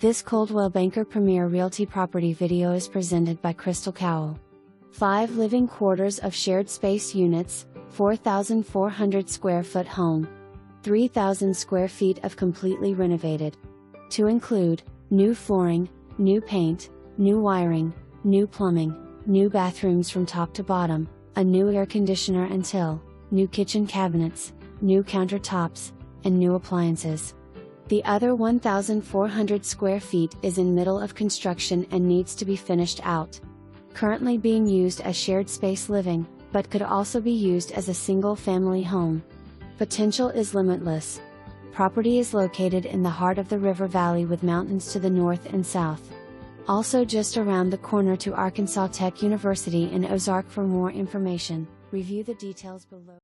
This Coldwell Banker Premier Realty property video is presented by Crystal Cowell. 5 living quarters of shared space units, 4,400 square foot home. 3,000 square feet of completely renovated. To include, new flooring, new paint, new wiring, new plumbing, new bathrooms from top to bottom, a new air conditioner and till, new kitchen cabinets, new countertops, and new appliances. The other 1,400 square feet is in middle of construction and needs to be finished out. Currently being used as shared space living, but could also be used as a single-family home. Potential is limitless. Property is located in the heart of the river valley with mountains to the north and south. Also just around the corner to Arkansas Tech University in Ozark. For more information, review the details below.